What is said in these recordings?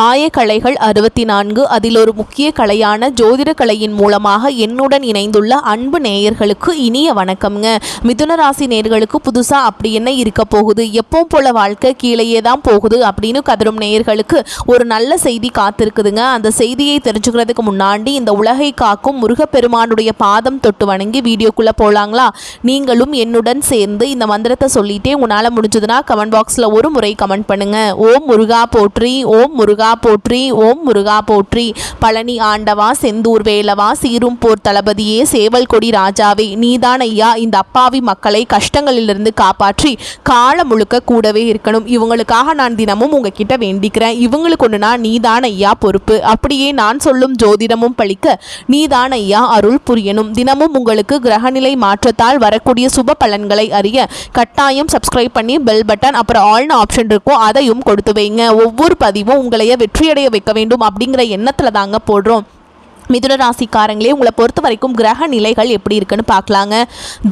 ஆயக்கலைகள் 64 அதில் ஒரு முக்கிய கலையான ஜோதிட கலையின் மூலமாக என்னுடன் இணைந்துள்ள அன்பு நேயர்களுக்கு இனிய வணக்கம்ங்க. மிதுன ராசி நேயர்களுக்கு புதுசாக அப்படி என்ன இருக்க போகுது, எப்பவும் போல வாழ்க்கை கீழேயே தான் போகுது அப்படின்னு கதரும் நேயர்களுக்கு ஒரு நல்ல செய்தி காத்திருக்குதுங்க. அந்த செய்தியை தெரிஞ்சுக்கிறதுக்கு முன்னாடி இந்த உலகை காக்கும் முருகப்பெருமானுடைய பாதம் தொட்டு வணங்கி வீடியோக்குள்ளே போகலாங்களா? நீங்களும் என்னுடன் சேர்ந்து இந்த மந்திரத்தை சொல்லிட்டே உங்களால் முடிஞ்சதுன்னா கமெண்ட் பாக்ஸில் ஒரு முறை கமெண்ட் பண்ணுங்க. ஓம் முருகா போற்றி, ஓம் முருகா போற்றி, ஓம் முருகா போற்றி. பழனி ஆண்டவா, செந்தூர் வேலவா, சீரும் போர் தளபதியே, சேவல் கொடி ராஜாவே, நீதான் ஐயா இந்த அப்பாவி மக்களை கஷ்டங்களிலிருந்து காப்பாற்றி காலம் முழுக்க கூடவே இருக்கணும். இவங்களுக்காக நான் தினமும் உங்ககிட்ட வேண்டிக்கிறேன். இவங்களுக்கு ஒன்றுனா நீதான் ஐயா பொறுப்பு. அப்படியே நான் சொல்லும் ஜோதிடமும் பழிக்க நீதான் ஐயா அருள் புரியணும். தினமும் உங்களுக்கு கிரகநிலை மாற்றத்தால் வரக்கூடிய சுப பலன்களை அறிய கட்டாயம் சப்ஸ்கிரைப் பண்ணி பெல் பட்டன் அப்புறம் ஆல்னு ஆப்ஷன் இருக்கும் அதையும் கொடுத்து வைங்க. ஒவ்வொரு பதிவும் உங்களைய வெற்றியடைய வைக்க வேண்டும் அப்படிங்கிற எண்ணத்தில் தாங்க போடுறோம். மிதுன ராசிக்காரங்களே, உங்களை பொறுத்த வரைக்கும் கிரக நிலைகள் எப்படி இருக்குன்னு பார்க்கலாங்க.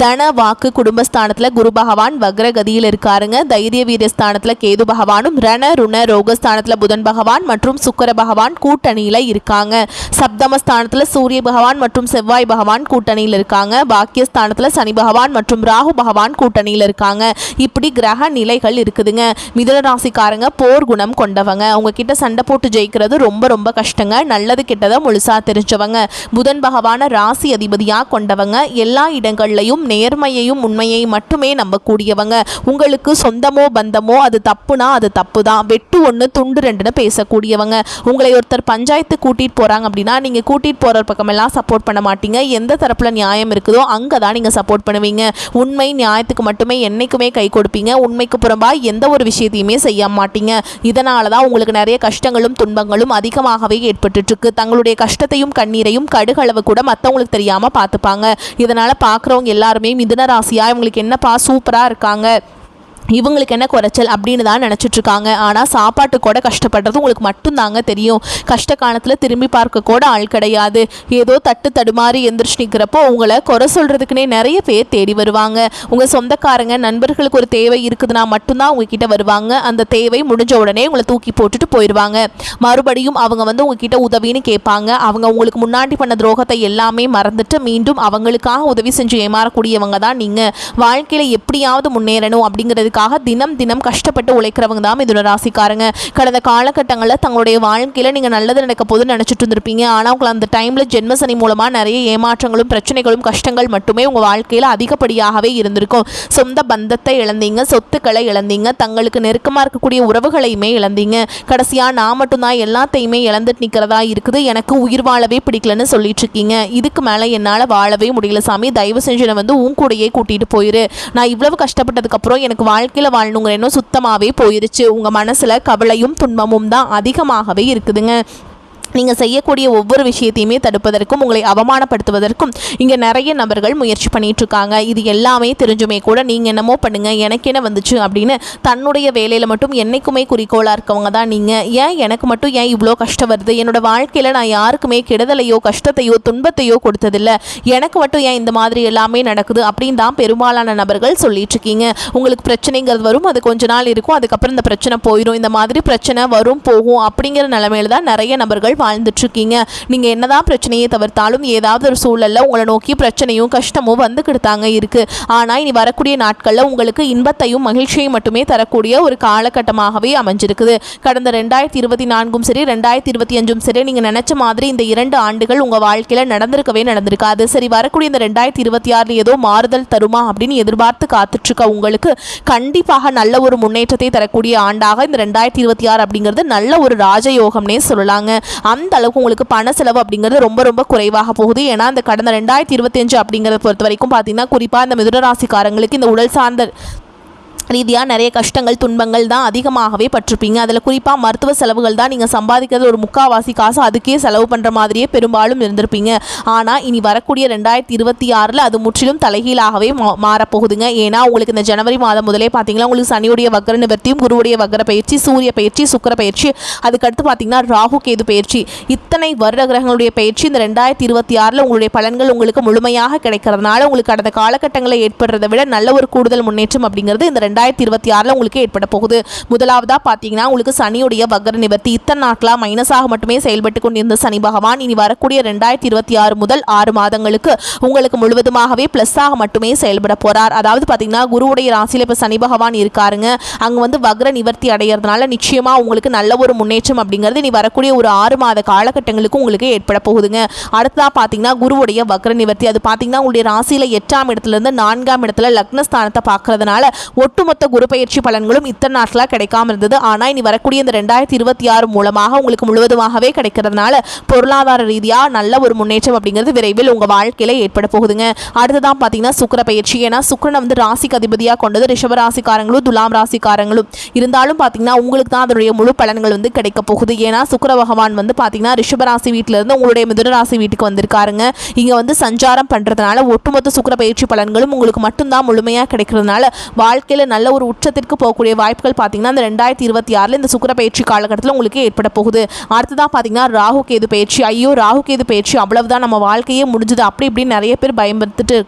தன வாக்கு குடும்பஸ்தானத்தில் குரு பகவான் வக்ரகதியில் இருக்காருங்க. தைரிய வீரஸ்தானத்தில் கேது பகவானும், ரண ருண ரோகஸ்தானத்தில் புதன் பகவான் மற்றும் சுக்கர பகவான் கூட்டணியில் இருக்காங்க. சப்தமஸ்தானத்தில் சூரிய பகவான் மற்றும் செவ்வாய் பகவான் கூட்டணியில் இருக்காங்க. பாக்கியஸ்தானத்தில் சனி பகவான் மற்றும் ராகு பகவான் கூட்டணியில் இருக்காங்க. இப்படி கிரக நிலைகள் இருக்குதுங்க. மிதுன ராசிக்காரங்க போர் குணம் கொண்டவங்க. உங்ககிட்ட சண்டை போட்டு ஜெயிக்கிறது ரொம்ப ரொம்ப கஷ்டங்க. நல்லது கெட்டதை முழுசா தெரிஞ்சவங்க. புதன் பகவான ராசி அதிபதியாக கொண்டவங்க. எல்லா இடங்கள்லையும் நேர்மையையும் உண்மையை மட்டுமே நம்பக்கூடியவங்க. உங்களுக்கு சொந்தமோ பந்தமோ அது தப்புனா அது தப்பு தான். வெட்டு ஒன்று துண்டு ரெண்டுன்னு பேசக்கூடியவங்க. உங்களை ஒருத்தர் பஞ்சாயத்து கூட்டிகிட்டு போகிறாங்க அப்படின்னா நீங்கள் கூட்டிகிட்டு போகிற பக்கமெல்லாம் சப்போர்ட் பண்ண மாட்டீங்க. எந்த தரப்பில் நியாயம் இருக்குதோ அங்கே தான் நீங்கள் சப்போர்ட் பண்ணுவீங்க. உண்மை நியாயத்துக்கு மட்டுமே என்றைக்குமே கை கொடுப்பீங்க. உண்மைக்கு புறம்பாக எந்த ஒரு விஷயத்தையுமே செய்ய மாட்டீங்க. இதனால தான் உங்களுக்கு நிறைய கஷ்டங்களும் துன்பங்களும் அதிகமாகவே ஏற்பட்டுருக்கு. தங்களுடைய கஷ்டத்தையும் கண்ணீரையும் கடுகளவு கூட மற்றவங்களுக்கு தெரியாமல் பார்த்துப்பாங்க. இதனால் பார்க்குறவங்க எல்லாருமே மிதுன ராசியா இவங்களுக்கு என்னப்பா சூப்பராக இருக்காங்க, இவங்களுக்கு என்ன குறைச்சல் அப்படின்னு தான் நினச்சிட்ருக்காங்க. ஆனால் சாப்பாட்டு கூட கஷ்டப்படுறது உங்களுக்கு மட்டும்தாங்க தெரியும். கஷ்ட காலத்தில் திரும்பி பார்க்க கூட ஆள் கிடையாது. ஏதோ தட்டு தடுமாறி எந்திரிச்சு நிற்கிறப்போ உங்களை குறை சொல்கிறதுக்குனே நிறைய பேர் தேடி வருவாங்க. உங்கள் சொந்தக்காரங்க நண்பர்களுக்கு ஒரு தேவை இருக்குதுன்னா மட்டும்தான் உங்ககிட்ட வருவாங்க. அந்த தேவை முடிஞ்ச உடனே உங்களை தூக்கி போட்டுட்டு போயிடுவாங்க. மறுபடியும் அவங்க உங்ககிட்ட உதவின்னு கேட்பாங்க. அவங்க உங்களுக்கு முன்னாடி பண்ண துரோகத்தை எல்லாமே மறந்துட்டு மீண்டும் அவங்களுக்காக உதவி செஞ்சு ஏமாறக்கூடியவங்க தான் நீங்கள். வாழ்க்கையில் எப்படியாவது முன்னேறணும் அப்படிங்கிறதுக்கு தினம் தினம் கஷ்டப்பட்டு உழைக்கிறவங்க தான் மிதுன ராசிக்காரங்க. கடந்த காலகட்டங்களில் தங்களுடைய வாழ்க்கையில் நீங்கள் நல்லது நடக்க போது நினச்சிட்டு இருந்திருப்பீங்க. ஆனால் உங்களை அந்த டைமில் ஜென்மசனி மூலமாக நிறைய ஏமாற்றங்களும் பிரச்சனைகளும் கஷ்டங்கள் மட்டுமே உங்கள் வாழ்க்கையில் அதிகப்படியாகவே இருந்திருக்கும். சொந்த பந்தத்தை இழந்தீங்க, சொத்துக்களை இழந்தீங்க, தங்களுக்கு நெருக்கமாக இருக்கக்கூடிய உறவுகளையுமே இழந்தீங்க. கடைசியாக நான் மட்டும்தான் எல்லாத்தையுமே இழந்துட்டு நிற்கிறதா இருக்குது, எனக்கு உயிர் வாழவே பிடிக்கலன்னு சொல்லிட்டு இருக்கீங்க. இதுக்கு மேலே என்னால் வாழவே முடியல சாமி, தயவு செஞ்சு என்னை உன் கூடையே கூட்டிகிட்டு போயிரு. நான் இவ்வளவு கஷ்டப்பட்டதுக்கப்புறம் எனக்கு வாழ்க்கையில் வாழணுங்கிற எண்ணம் சுத்தமாகவே போயிருச்சு. உங்கள் மனசில் கவலையும் துன்பமும் தான் அதிகமாகவே இருக்குதுங்க. நீங்கள் செய்யக்கூடிய ஒவ்வொரு விஷயத்தையுமே தடுப்பதற்கும் உங்களை அவமானப்படுத்துவதற்கும் இங்கே நிறைய நபர்கள் முயற்சி பண்ணிகிட்ருக்காங்க. இது எல்லாமே தெரிஞ்சுமே கூட நீங்கள் என்னமோ பண்ணுங்கள் எனக்கு என்ன வந்துச்சு அப்படின்னு தன்னுடைய வேலையில் மட்டும் என்றைக்குமே குறிக்கோளாக இருக்கவங்க தான் நீங்கள். ஏன் எனக்கு மட்டும் ஏன் இவ்வளோ கஷ்டம் வருது, என்னோடய வாழ்க்கையில் நான் யாருக்குமே கெடுதலையோ கஷ்டத்தையோ துன்பத்தையோ கொடுத்ததில்லை, எனக்கு மட்டும் ஏன் இந்த மாதிரி எல்லாமே நடக்குது அப்படின்னு தான் பெரும்பாலான நபர்கள் சொல்லிகிட்ருக்கீங்க. உங்களுக்கு பிரச்சனைங்கிறது வரும், அது கொஞ்ச நாள் இருக்கும், அதுக்கப்புறம் இந்த பிரச்சனை போயிடும். இந்த மாதிரி பிரச்சனை வரும் போகும் அப்படிங்கிற நிலைமையில தான் நிறைய நபர்கள் வாழ்ந்துட்டுருக்கீங்க. நீங்கள் என்னதான் பிரச்சனையை தவிர்த்தாலும் ஏதாவது ஒரு சூழலில் உங்களை நோக்கி பிரச்சனையும் கஷ்டமும் வந்துக்கிட்டு தாங்க இருக்குது. ஆனால் இனி வரக்கூடிய நாட்களில் உங்களுக்கு இன்பத்தையும் மகிழ்ச்சியையும் மட்டுமே தரக்கூடிய ஒரு காலகட்டமாகவே அமைஞ்சிருக்குது. கடந்த 2024 சரி 2025 சரி நீங்கள் நினச்ச மாதிரி இந்த 2 ஆண்டுகள் உங்கள் வாழ்க்கையில் நடந்திருக்காது. சரி, வரக்கூடிய இந்த 2026 ஏதோ மாறுதல் தருமா அப்படின்னு எதிர்பார்த்து காத்துட்ருக்க உங்களுக்கு கண்டிப்பாக நல்ல ஒரு முன்னேற்றத்தை தரக்கூடிய ஆண்டாக இந்த 2026 அப்படிங்கிறது நல்ல ஒரு ராஜயோகம்னே சொல்லலாங்க. அந்த அளவுக்கு உங்களுக்கு பண செலவு அப்படிங்கிறது ரொம்ப ரொம்ப குறைவாக போகுது. ஏன்னா இந்த கடந்த 2025 அப்படிங்கிறத பொறுத்த வரைக்கும் பார்த்தீங்கன்னா குறிப்பாக இந்த மிதுன ராசிக்காரங்களுக்கு இந்த உடல் சார்ந்த ரீதியாக நிறைய கஷ்டங்கள் துன்பங்கள் தான் அதிகமாகவே பட்டிருப்பீங்க. அதில் குறிப்பாக மருத்துவ செலவுகள் தான் நீங்கள் சம்பாதிக்கிறது ஒரு முக்கால்வாசி காசு அதுக்கே செலவு பண்ணுற மாதிரியே பெரும்பாலும் இருந்திருப்பீங்க. ஆனால் இனி வரக்கூடிய 2026 அது முற்றிலும் தலைகீழாகவே மாறப்போகுதுங்க. ஏன்னா உங்களுக்கு இந்த ஜனவரி மாதம் முதலே பார்த்தீங்கன்னா உங்களுக்கு சனியுடைய வக்ர நிவர்த்தியும் குருவுடைய வக்ர பயிற்சி, சூரிய பயிற்சி, சுக்கிர பயிற்சி, அதுக்கடுத்து பார்த்தீங்கன்னா ராகு கேது பயிற்சி, இத்தனை வருட கிரகங்களுடைய பயிற்சி இந்த 2026 உங்களுடைய பலன்கள் உங்களுக்கு முழுமையாக கிடைக்கிறதுனால உங்களுக்கு கடந்த காலகட்டங்களில் ஏற்படுறதை விட நல்ல ஒரு கூடுதல் முன்னேற்றம் அப்படிங்கிறது இந்த 2026 உங்களுக்கு ஏற்பட போகுது. முதலாவதா பார்த்தீங்கன்னா உங்களுக்கு சனியுடைய வக்ர நிவர்த்தி. இத்தனை நாட்களாக மைனஸாக மட்டுமே செயல்பட்டு கொண்டிருந்த சனி பகவான் இனி வரக்கூடிய 2026 முதல் 6 மாதங்களுக்கு உங்களுக்கு முழுவதுமாகவே பிளஸ்ஸாக மட்டுமே செயல்பட போறார். அதாவது பார்த்தீங்கன்னா குருவுடைய ராசியில் இப்போ சனி பகவான் இருக்காருங்க. அங்கே வந்து வக்ர நிவர்த்தி அடைகிறதுனால நிச்சயமா உங்களுக்கு நல்ல ஒரு முன்னேற்றம் அப்படிங்கிறது இனி வரக்கூடிய ஒரு 6 மாத காலகட்டங்களுக்கு உங்களுக்கு ஏற்பட போகுதுங்க. அடுத்ததா பார்த்தீங்கன்னா குருவுடைய வக்ர நிவர்த்தி. அது பார்த்தீங்கன்னா உங்களுடைய ராசியில் 8ஆம் இடத்துலேருந்து 4ஆம் இடத்துல லக்னஸ்தானத்தை பார்க்கறதுனால ஒட்டுமொத்த குரு பயிற்சி பலன்களும் இத்தனை நாட்களாக கிடைக்காம இருந்தது. ஆனால் இனி வரக்கூடிய இந்த 2026 மூலமாக உங்களுக்கு முழுவதுமாகவே கிடைக்கிறதுனால பொருளாதார ரீதியாக நல்ல ஒரு முன்னேற்றம் அப்படிங்கிறது விரைவில் உங்கள் வாழ்க்கையில் ஏற்பட போகுதுங்க. அடுத்ததான் பார்த்தீங்கன்னா சுக்கிர பயிற்சி. ஏன்னா சுக்கிரனை வந்து ராசிக்கு அதிபதியாக கொண்டது ரிஷப ராசிக்காரங்களும் துலாம் ராசிக்காரங்களும் இருந்தாலும் பார்த்தீங்கன்னா உங்களுக்கு தான் அதனுடைய முழு பலன்கள் வந்து கிடைக்க போகுது. ஏன்னா சுக்கிர பகவான் வந்து பார்த்தீங்கன்னா ரிஷப ராசி வீட்டிலிருந்து உங்களுடைய மிதுன ராசி வீட்டுக்கு வந்திருக்காருங்க. இங்கே வந்து சஞ்சாரம் பண்ணுறதுனால ஒட்டுமொத்த சுக்கிர பயிற்சி பலன்களும் உங்களுக்கு மட்டும்தான் முழுமையாக கிடைக்கிறதுனால வாழ்க்கையில் நல்ல ஒரு உச்சத்திற்கு போகக்கூடிய வாய்ப்புகள் பார்த்தீங்கன்னா இந்த 2026 இந்த சுக்கிர பயிற்சி காலகட்டத்தில் உங்களுக்கு ஏற்பட போகுது. அடுத்ததான் பார்த்தீங்கன்னா ராகு கேது பயிற்சி. ஐயோ ராகு கேது பயிற்சி அவ்வளவுதான் நம்ம வாழ்க்கையே முடிஞ்சது அப்படி இப்படின்னு நிறைய பேர் பயன்படுத்திட்டு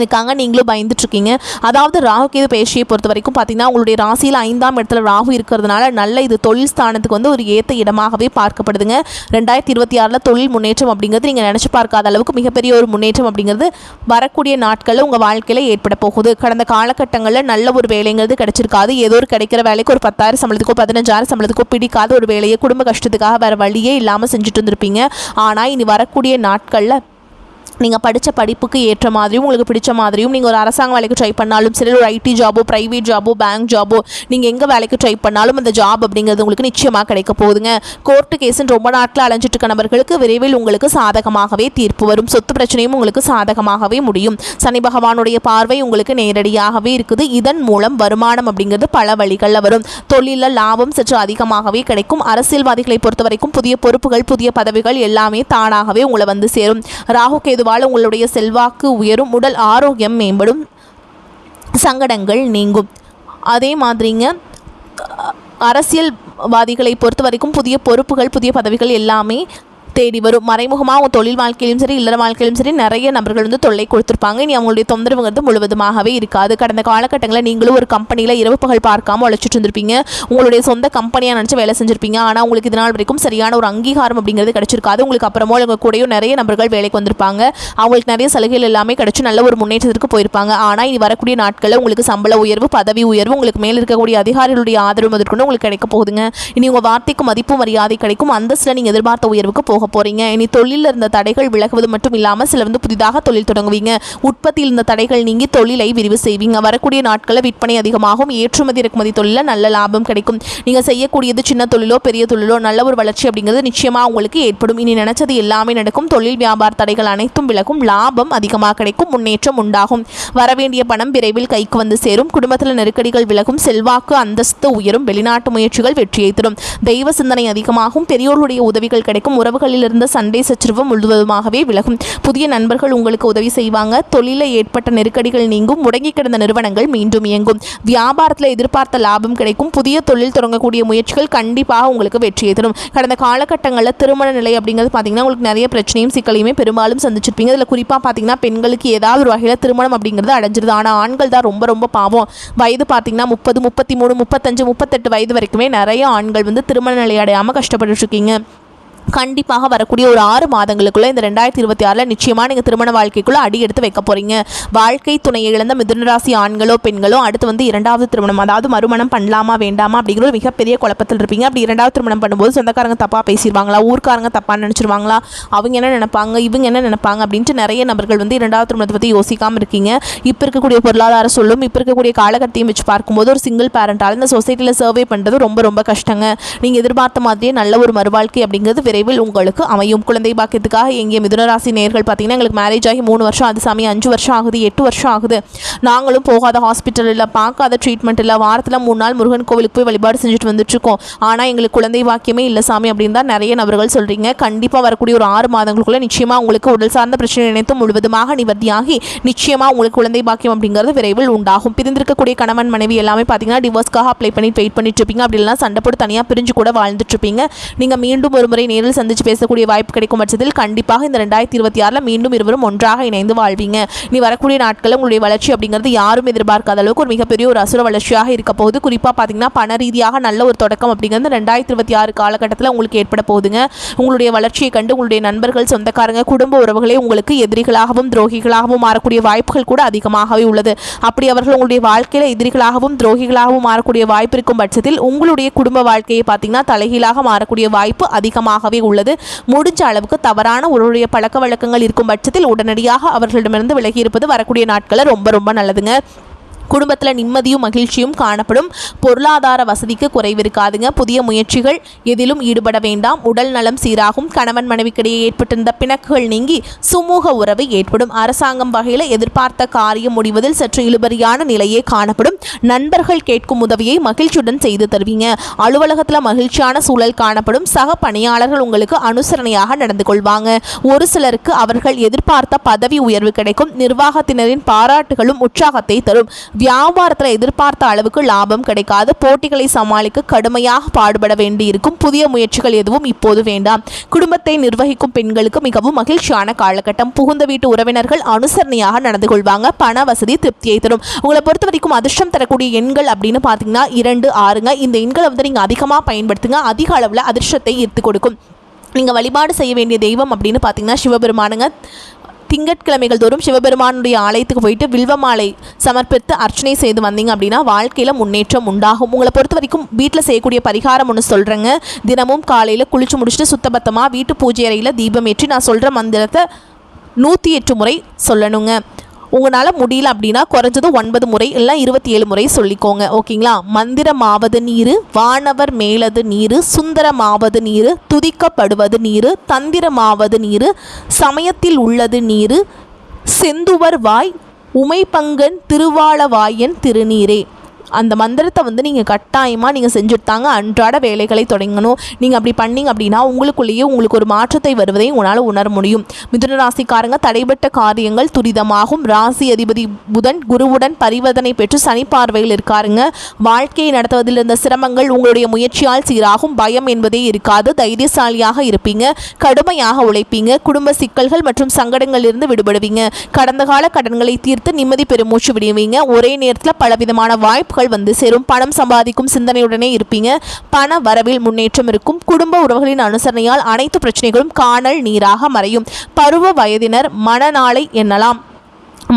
இருக்காங்க. நீங்களும் பயந்துட்டு இருக்கீங்க. அதாவது ராகு கேது பயிற்சியை பொறுத்த வரைக்கும் பார்த்தீங்கன்னா உங்களுடைய ராசியில் 5ஆம் இடத்துல ராகு இருக்கிறதுனால நல்ல இது தொழில் ஸ்தானத்துக்கு வந்து ஒரு ஏற்ற இடமாகவே பார்க்கப்படுதுங்க. 2026 தொழில் முன்னேற்றம் அப்படிங்கிறது நீங்கள் நினச்சி பார்க்காத அளவுக்கு மிகப்பெரிய ஒரு முன்னேற்றம் அப்படிங்கிறது வரக்கூடிய நாட்களில் உங்கள் வாழ்க்கையில் ஏற்பட போகுது. கடந்த காலகட்டங்களில் நல்ல ஒரு வேலைங்கிறது கிடைச்சிருக்காது. ஏதோ ஒரு கிடைக்கிற வேலைக்கு ஒரு 10,000 சம்பளத்துக்கோ 15,000 சம்பளத்துக்கோ பிடிக்காத ஒரு வேலையை குடும்ப கஷ்டத்துக்காக வேறு வழியே இல்லாமல் செஞ்சுட்டு இருந்திருப்பீங்க. ஆனால் இனி வரக்கூடிய நாட்களில் நீங்கள் படித்த படிப்புக்கு ஏற்ற மாதிரியும் உங்களுக்கு பிடிச்ச மாதிரியும் நீங்கள் ஒரு அரசாங்க வேலைக்கு ட்ரை பண்ணாலும் சரி, ஒரு ஐடி ஜாபோ ப்ரைவேட் ஜாபோ பேங்க் ஜாபோ நீங்கள் எங்கே வேலைக்கு ட்ரை பண்ணாலும் அந்த ஜாப் அப்படிங்கிறது உங்களுக்கு நிச்சயமாக கிடைக்க போகுதுங்க. கோர்ட்டு கேஸுன்னு ரொம்ப நாட்கள் அலைஞ்சிட்டு இருக்க நபர்களுக்கு விரைவில் உங்களுக்கு சாதகமாகவே தீர்ப்பு வரும். சொத்து பிரச்சனையும் உங்களுக்கு சாதகமாகவே முடியும். சனி பகவானுடைய பார்வை உங்களுக்கு நேரடியாகவே இருக்குது. இதன் மூலம் வருமானம் அப்படிங்கிறது பல வழிகளில் வரும். தொழிலில் லாபம் சற்று அதிகமாகவே கிடைக்கும். அரசியல்வாதிகளை பொறுத்த வரைக்கும் புதிய பொறுப்புகள் புதிய பதவிகள் எல்லாமே தானாகவே உங்களை வந்து சேரும். ராகு கேது உங்களுடைய செல்வாக்கு உயரும். உடல் ஆரோக்கியம் மேம்படும். சங்கடங்கள் நீங்கும். அதே மாதிரிங்க அரசியல்வாதிகளை பொறுத்த வரைக்கும் புதிய பொறுப்புகள் புதிய பதவிகள் எல்லாமே தேடி வரும். மறைமுகமாக அவங்க தொழில் வாழ்க்கையிலும் சரி இல்லற வாழ்க்கையிலும் சரி நிறைய நபர்கள் வந்து தொல்லை கொடுத்துருப்பாங்க. இனி அவங்களுடைய தொந்தரவுங்கிறது முழுவதுமாகவே இருக்காது. கடந்த காலகட்டங்களில் நீங்களும் ஒரு கம்பெனியில் இரவு பகல் பார்க்காம உழைச்சிட்டு இருந்திருப்பீங்க. உங்களுடைய சொந்த கம்பெனியாக நினச்சி வேலை செஞ்சுருப்பீங்க. ஆனால் உங்களுக்கு இதனால் வரைக்கும் சரியான ஒரு அங்கீகாரம் அப்படிங்கிறது கிடைச்சிருக்காது. உங்களுக்கு அப்புறமோ உங்கள் கூடயும் நிறைய நபர்கள் வேலைக்கு வந்திருப்பாங்க. அவங்களுக்கு நிறைய சலுகைகள் எல்லாமே கிடைச்சி நல்ல ஒரு முன்னேற்றத்திற்கு போயிருப்பாங்க. ஆனால் இனி வரக்கூடிய நாட்களில் உங்களுக்கு சம்பள உயர்வு பதவி உயர்வு உங்களுக்கு மேல் இருக்கக்கூடிய அதிகாரிகளுடைய ஆதரவு முதற்கொண்டு உங்களுக்கு கிடைக்க போகுதுங்க. இனி உங்கள் வார்த்தைக்கு மதிப்பு மரியாதை கிடைக்கும். அந்தஸ்தில் நீங்கள் எதிர்பார்த்த உயர்வுக்கு போக போறீங்க. இனி தொழிலில் இருந்த தடைகள் விலகுவது மட்டும் இல்லாமல் சில வந்து புதிதாக தொழில் தொடங்குவீங்க. உற்பத்தியில் இருந்த தடைகள் நீங்கி தொழிலை விரிவு செய்வீங்க. வரக்கூடிய நாட்களில் விற்பனை அதிகமாகும். ஏற்றுமதி இறக்குமதி தொழிலில் நல்ல லாபம் கிடைக்கும். நீங்கள் செய்யக்கூடியது சின்ன தொழிலோ பெரிய தொழிலோ நல்ல ஒரு வளர்ச்சி அப்படிங்கிறது நிச்சயமாக உங்களுக்கு ஏற்படும். இனி நினைச்சது எல்லாமே நடக்கும். தொழில் வியாபார தடைகள் அனைத்தும் விலகும். லாபம் அதிகமாக கிடைக்கும். முன்னேற்றம் உண்டாகும். வரவேண்டிய பணம் விரைவில் கைக்கு வந்து சேரும். குடும்பத்தில் நெருக்கடிகள் விலகும். செல்வாக்கு அந்தஸ்து உயரும். வெளிநாட்டு முயற்சிகள் வெற்றியை தரும். தெய்வ சிந்தனை அதிகமாகும். பெரியோர்களுடைய உதவிகள் கிடைக்கும். உறவுகளில் இருந்த சண்டை சச்சரவு முழுவதுமாகவே விலகும். புதிய நண்பர்கள் உங்களுக்கு உதவி செய்வாங்க. தொழிலில் ஏற்பட்ட நெருக்கடிகள் நீங்கும். முடங்கி கிடந்த நிறுவனங்கள் மீண்டும் இயங்கும். வியாபாரத்தில் எதிர்பார்த்த லாபம் கிடைக்கும். புதிய தொழில் தொடங்கக்கூடிய முயற்சிகள் கண்டிப்பாக உங்களுக்கு வெற்றியை தரும். கடந்த காலகட்டங்களில் திருமண நிலை அப்படிங்கிறது பார்த்தீங்கன்னா உங்களுக்கு நிறைய பிரச்சனையும் சிக்கலையுமே பெரும்பாலும் சந்திச்சிருப்பீங்க. இதில் குறிப்பாக பார்த்தீங்கன்னா பெண்களுக்கு ஏதாவது ஒரு வகையில் திருமணம் அப்படிங்கிறது அடைஞ்சிருது. ஆனால் ஆண்கள் தான் ரொம்ப ரொம்ப பாவம். வயது பார்த்தீங்கன்னா 30 33 35 38 வயது வரைக்குமே நிறைய ஆண்கள் வந்து திருமண நிலை அடையாமல் கஷ்டப்பட்டு இருக்கீங்க. கண்டிப்பாக வரக்கூடிய ஒரு 6 மாதங்களுக்குள்ளே இந்த 2026 நிச்சயமாக நீங்கள் திருமண வாழ்க்கைக்குள்ளே அடி எடுத்து வைக்க போகிறீங்க. வாழ்க்கை துணையை இழந்த மிதுனராசி ஆண்களோ பெண்களோ அடுத்து வந்து 2வது திருமணம் அதாவது மறுமணம் பண்ணலாமா வேண்டாமா அப்படிங்கிற ஒரு மிகப்பெரிய குழப்பத்தில் இருப்பீங்க. அப்படி 2வது திருமணம் பண்ணும்போது சொந்தக்காரங்க தப்பாக பேசிடுவாங்களா, ஊர்க்காரங்க தப்பாக நினச்சிருவாங்களா, அவங்க என்ன நினைப்பாங்க இவங்க என்ன நினைப்பாங்க அப்படின்ட்டு நிறைய நபர்கள் வந்து 2வது திருமணத்தை பற்றி யோசிக்காமல் இருக்கீங்க. இப்போ இருக்கக்கூடிய பொருளாதார சொல்லும் இப்போ இருக்கக்கூடிய காலகட்டத்தையும் வச்சு பார்க்கும்போது ஒரு சிங்கிள் பேரண்டால் இந்த சொசைட்டியில் சர்வே பண்ணுறது ரொம்ப ரொம்ப கஷ்டங்க. நீங்கள் எதிர்பார்த்த மாதிரியே நல்ல ஒரு மறுவாழ்க்கை அப்படிங்கிறது விரைவில் உங்களுக்கு அமையும். குழந்தை பாக்கியத்துக்காக எங்கே மிதுனராசி நேர்கள் பார்த்தீங்கன்னா எங்களுக்கு மேரேஜ் ஆகி 3 வருஷம் அது சாமி 5 வருஷம் ஆகுது 8 வருஷம் ஆகுது, நாங்களும் போகாத ஹாஸ்பிட்டல் இல்லை பார்க்காத ட்ரீட்மெண்ட் இல்லை, வாரத்தில் 3 நாள் முருகன் கோவிலுக்கு போய் வழிபாடு செஞ்சுட்டு வந்துட்டுருக்கோம், ஆனால் எங்களுக்கு குழந்தை பாக்கியமே இல்லை சாமி அப்படின்னு தான் நிறைய நபர்கள் சொல்கிறீங்க. கண்டிப்பாக வரக்கூடிய ஒரு 6 மாதங்களுக்குள்ளே நிச்சயமாக உங்களுக்கு உடல் சார்ந்த பிரச்சனை நினைத்து முழுவதுமாக நிவர்த்தியாகி நிச்சயமாக உங்களுக்கு குழந்தை பாக்கியம் அப்படிங்கிறது விரைவில் உண்டாகும். பிரிந்திருக்கக்கூடிய கணவன் மனைவி எல்லாமே பார்த்தீங்கன்னா டிவோர்ஸ்க்காக அப்ளை பண்ணி வெயிட் பண்ணிட்டு இருப்பீங்க. அப்படி இல்லைனா சண்டை போட்டு தனியாக பிரிஞ்சு கூட வாழ்ந்துட்டு இருப்பீங்க. நீங்கள் மீண்டும் ஒரு முறை நேரில் நேரில் சந்தித்து பேசக்கூடிய வாய்ப்பு கிடைக்கும் பட்சத்தில் கண்டிப்பாக இந்த 2026 மீண்டும் இருவரும் ஒன்றாக இணைந்து வாழ்வீங்க. நீ வரக்கூடிய நாட்களில் உங்களுடைய வளர்ச்சி அப்படிங்கிறது யாரும் எதிர்பார்க்காத அளவுக்கு ஒரு மிகப்பெரிய ஒரு அசுர வளர்ச்சியாக இருக்க போகுது. குறிப்பாக பார்த்தீங்கன்னா பண ரீதியாக நல்ல ஒரு தொடக்கம் அப்படிங்கிறது 2026 காலகட்டத்தில் உங்களுக்கு ஏற்பட போகுதுங்க. உங்களுடைய வளர்ச்சியை கண்டு உங்களுடைய நண்பர்கள், சொந்தக்காரங்க, குடும்ப உறவுகளே உங்களுக்கு எதிரிகளாகவும் துரோகிகளாகவும் மாறக்கூடிய வாய்ப்புகள் கூட அதிகமாகவே உள்ளது. அப்படி அவர்கள் உங்களுடைய வாழ்க்கையில் எதிரிகளாகவும் துரோகிகளாகவும் மாறக்கூடிய வாய்ப்பு இருக்கும் பட்சத்தில் உங்களுடைய குடும்ப வாழ்க்கையை பார்த்தீங்கன்னா தலைகீழாக மாறக்கூடிய வாய்ப்பு அதிகமாகவே உள்ளது. முடிஞ்ச அளவுக்கு தவறான ஒருவருடைய பழக்க வழக்கங்கள் இருக்கும் பட்சத்தில் உடனடியாக அவர்களிடமிருந்து விலகி இருப்பது வரக்கூடிய நாட்களில் ரொம்ப ரொம்ப நல்லதுங்க. குடும்பத்தில் நிம்மதியும் மகிழ்ச்சியும் காணப்படும். பொருளாதார வசதிக்கு குறைவு இருக்காதுங்க. புதிய முயற்சிகள் எதிலும் ஈடுபட வேண்டாம். உடல் நலம் சீராகும். கணவன் மனைவிக்கிடையே ஏற்பட்டிருந்த பிணக்குகள் நீங்கி சுமூக உறவு ஏற்படும். அரசாங்கம் வகையில் எதிர்பார்த்த காரியம் முடிவதில் சற்று இழுபறியான நிலையே காணப்படும். நண்பர்கள் கேட்கும் உதவியை மகிழ்ச்சியுடன் செய்து தருவீங்க. அலுவலகத்தில் மகிழ்ச்சியான சூழல் காணப்படும். சக பணியாளர்கள் உங்களுக்கு அனுசரணையாக நடந்து கொள்வாங்க. ஒரு சிலருக்கு அவர்கள் எதிர்பார்த்த பதவி உயர்வு கிடைக்கும். நிர்வாகத்தினரின் பாராட்டுகளும் உற்சாகத்தை தரும். வியாபாரத்தில் எதிர்பார்த்த அளவுக்கு லாபம் கிடைக்காது. போட்டிகளை சமாளிக்க கடுமையாக பாடுபட வேண்டியிருக்கும். புதிய முயற்சிகள் எதுவும் இப்போது வேண்டாம். குடும்பத்தை நிர்வகிக்கும் பெண்களுக்கு மிகவும் மகிழ்ச்சியான காலகட்டம். புகுந்த வீட்டு உறவினர்கள் அனுசரணையாக நடந்து கொள்வாங்க. பண வசதி திருப்தியை தரும். உங்களை பொறுத்த வரைக்கும் அதிர்ஷ்டம் தரக்கூடிய எண்கள் அப்படின்னு பார்த்தீங்கன்னா 2, 6ங்க. இந்த எண்களை நீங்கள் அதிகமாக பயன்படுத்துங்க. அதிக அளவில் அதிர்ஷ்டத்தை ஈர்த்து கொடுக்கும். நீங்கள் வழிபாடு செய்ய வேண்டிய தெய்வம் அப்படின்னு பார்த்தீங்கன்னா சிவபெருமானுங்க. திங்கட்கிழமைகள் தோறும் சிவபெருமானுடைய ஆலயத்துக்கு போயிட்டு வில்வ மாலை சமர்ப்பித்து அர்ச்சனை செய்து வந்தீங்க அப்படின்னா வாழ்க்கையில் முன்னேற்றம் உண்டாகும். உங்களை பொறுத்த வரைக்கும் வீட்டில் செய்யக்கூடிய பரிகாரம் ஒன்று சொல்கிறேங்க. தினமும் காலையில் குளிச்சு முடிச்சுட்டு சுத்தபத்தமாக வீட்டு பூஜை அறையில் தீபம் ஏற்றி நான் சொல்கிற மந்திரத்தை 108 முறை சொல்லணுங்க. உங்களால் முடியல அப்படின்னா குறைஞ்சது 9 முறை இல்லை 27 முறை சொல்லிக்கோங்க. ஓகேங்களா? மந்திரமாவது நீர், வானவர் மேலது நீர், சுந்தரமாவது நீர், துதிக்கப்படுவது நீர், தந்திரமாவது நீர், சமயத்தில் உள்ளது நீர், செந்துவர் வாய், உமைப்பங்கன் திருவாளவாயன் திருநீரே. அந்த மந்திரத்தை நீங்கள் கட்டாயமாக நீங்கள் செஞ்சுட்டாங்க அன்றாட வேலைகளை தொடங்கணும். நீங்கள் அப்படி பண்ணிங்க அப்படின்னா உங்களுக்குள்ளேயே உங்களுக்கு ஒரு மாற்றத்தை வருவதை உங்களால் உணர முடியும். மிதுன ராசிக்காரங்க தடைபட்ட காரியங்கள் துரிதமாகும். ராசி அதிபதி புதன் குருவுடன் பரிவர்த்தனை பெற்று சனி பார்வையில் இருக்காருங்க. வாழ்க்கையை நடத்துவதில் இருந்த சிரமங்கள் உங்களுடைய முயற்சியால் சீராகும். பயம் என்பதே இருக்காது. தைரியசாலியாக இருப்பீங்க. கடுமையாக உழைப்பீங்க. குடும்ப சிக்கல்கள் மற்றும் சங்கடங்களிலிருந்து விடுபடுவீங்க. கடந்த கால கடன்களை தீர்த்து நிம்மதி பெருமூச்சு விடுவீங்க. ஒரே நேரத்தில் பலவிதமான வாய்ப்புகள் வந்து சேரும். பணம் சம்பாதிக்கும் சிந்தனையுடனே இருப்பீங்க. பண வரவில் முன்னேற்றம் இருக்கும். குடும்ப உறவுகளின் அனுசரணையால் அனைத்து பிரச்சனைகளும் காணல் நீராக மறையும். பருவ வயதினர் மனநாளை எண்ணலாம்.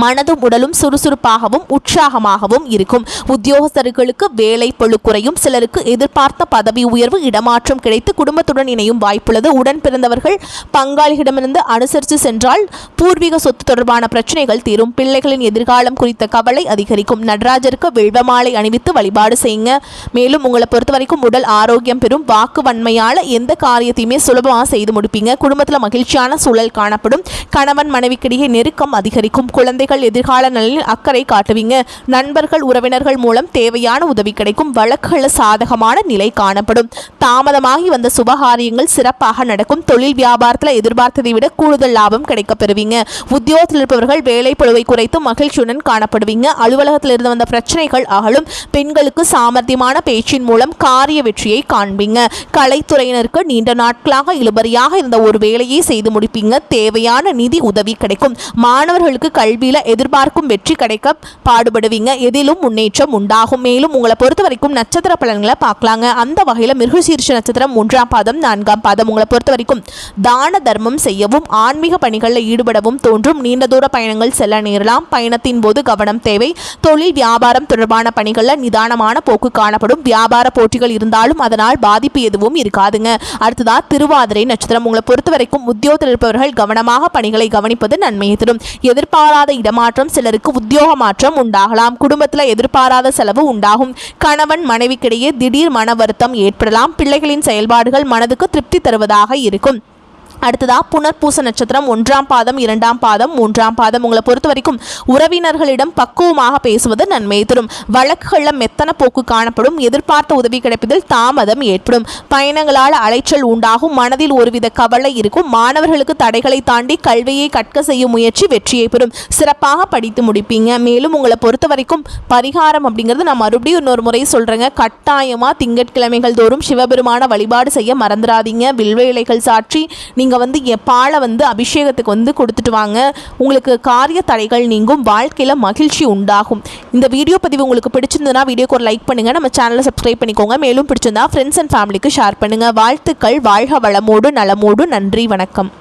மனதும் உடலும் சுறுசுறுப்பாகவும் உற்சாகமாகவும் இருக்கும். உத்தியோகஸ்தர்களுக்கு வேலை பளு குறையும். சிலருக்கு எதிர்பார்த்த பதவி உயர்வு இடமாற்றம் கிடைத்து குடும்பத்துடன் இணையும் வாய்ப்புள்ளது. உடன் பிறந்தவர்கள் பங்காளிகளிடமிருந்து அனுசரித்து சென்றால் பூர்வீக சொத்து தொடர்பான பிரச்சனைகள் தீரும். பிள்ளைகளின் எதிர்காலம் குறித்த கவலை அதிகரிக்கும். நடராஜருக்கு வில்வமாலை அணிவித்து வழிபாடு செய்யுங்க. மேலும் உங்களை பொறுத்த வரைக்கும் உடல் ஆரோக்கியம் பெறும். வாக்கு வன்மையால் எந்த காரியத்தையுமே சுலபமாக செய்து முடிப்பீங்க. குடும்பத்தில் மகிழ்ச்சியான சூழல் காணப்படும். கணவன் மனைவிக்கிடையே நெருக்கம் அதிகரிக்கும். குழந்தைகள் எதிர்கால நலனில் அக்கறை காட்டுவீங்க. நண்பர்கள் உறவினர்கள் மூலம் தேவையான உதவி கிடைக்கும். வழக்குகள் சாதகமான நிலை காணப்படும். தாமதமாகி வந்த சுபகாரியங்கள் சிறப்பாக நடக்கும். தொழில் வியாபாரத்தில் எதிர்பார்த்ததை விட கூடுதல் லாபம் கிடைக்க பெறுவீங்க. உத்தியோகத்தில் இருப்பவர்கள் வேலை பளுவை குறைத்து மகிழ்ச்சியுடன் காணப்படுவீங்க. அலுவலகத்தில் இருந்து வந்த பிரச்சனைகள் அகலும். பெண்களுக்கு சாமர்த்தியமான பேச்சின் மூலம் காரிய வெற்றியை காண்பீங்க. கலைத்துறையினருக்கு நீண்ட நாட்களாக இழுபறியாக இருந்த ஒரு வேலையை செய்து முடிப்பீங்க. தேவையான நிதி உதவி கிடைக்கும். மாணவர்களுக்கு கல்வியில் எதிர்பார்க்கும் வெற்றி கிடைக்க பாடுபடுவீங்க. எதிலும் முன்னேற்றம் உண்டாகும். மேலும் உங்களை பொறுத்த வரைக்கும் நட்சத்திர பலன்களை பார்க்கலாங்க. அந்த வகையில் மிருகசீரிஷ நட்சத்திரம் 1ஆம் பாதம் 4ஆம் பாதம். உங்களை பொறுத்த வரைக்கும் தான தர்மம் செய்யவும் ஆன்மீக பணிகளில் ஈடுபடவும் தோன்றும். நீண்ட தூர பயணங்கள் செல்ல நேரலாம். பயணத்தின் போது கவனம் தேவை. தொழில் வியாபாரம் தொடர்பான பணிகளில் நிதானமான போக்கு காணப்படும். வியாபார போட்டிகள் இருந்தாலும் அதனால் பாதிப்பு எதுவும் இருக்காதுங்க. அடுத்ததா திருவாதிரை நட்சத்திரம். உங்களை பொறுத்த வரைக்கும் உத்தியோகத்தில் இருப்பவர்கள் கவனமாக பணிகளை கவனிப்பது நன்மையை தரும். எதிர்பாராத இடமாற்றம், சிலருக்கு உத்தியோக மாற்றம் உண்டாகலாம். குடும்பத்தில் எதிர்பாராத செலவு உண்டாகும். கணவன் மனைவிக்கிடையே திடீர் மன வருத்தம் ஏற்படலாம். பிள்ளைகளின் செயல்பாடுகள் மனதுக்கு திருப்தி தருவதாக இருக்கும். அடுத்ததா புனர்பூச நட்சத்திரம் 1ஆம் பாதம் 2ஆம் பாதம் 3ஆம் பாதம். உங்களை பொறுத்த வரைக்கும் உறவினர்களிடம் பக்குவமாக பேசுவது நன்மையை தரும். வழக்குகளில் மெத்தன போக்கு காணப்படும். எதிர்பார்த்த உதவி கிடைப்பதில் தாமதம் ஏற்படும். பயணங்களால் அலைச்சல் உண்டாகும். மனதில் ஒருவித கவலை இருக்கும். மாணவர்களுக்கு தடைகளை தாண்டி கல்வியை கற்க செய்யும் முயற்சி வெற்றியை பெறும். சிறப்பாக படித்து முடிப்பீங்க. மேலும் உங்களை பொறுத்த வரைக்கும் பரிகாரம் அப்படிங்கிறது நான் மறுபடியும் இன்னொரு முறை சொல்கிறேங்க. கட்டாயமாக திங்கட்கிழமைகள் தோறும் சிவபெருமான வழிபாடு செய்ய மறந்துடாதீங்க. வில்வேலைகள் சாற்றி நீங்கள் பாலை அபிஷேகத்துக்கு கொடுத்துட்டு வாங்க. உங்களுக்கு காரிய தடைகள் நீங்கும். வாழ்க்கையில் மகிழ்ச்சி உண்டாகும். இந்த வீடியோ பதிவு உங்களுக்கு பிடிச்சிருந்ததுன்னா வீடியோக்கு ஒரு லைக் பண்ணுங்கள். நம்ம சேனலை சப்ஸ்கிரைப் பண்ணிக்கோங்க. மேலும் பிடிச்சிருந்தா ஃப்ரெண்ட்ஸ் அண்ட் ஃபேமிலிக்கு ஷேர் பண்ணுங்கள். வாழ்த்துக்கள். வாழ்க வளமோடு நலமோடு. நன்றி. வணக்கம்.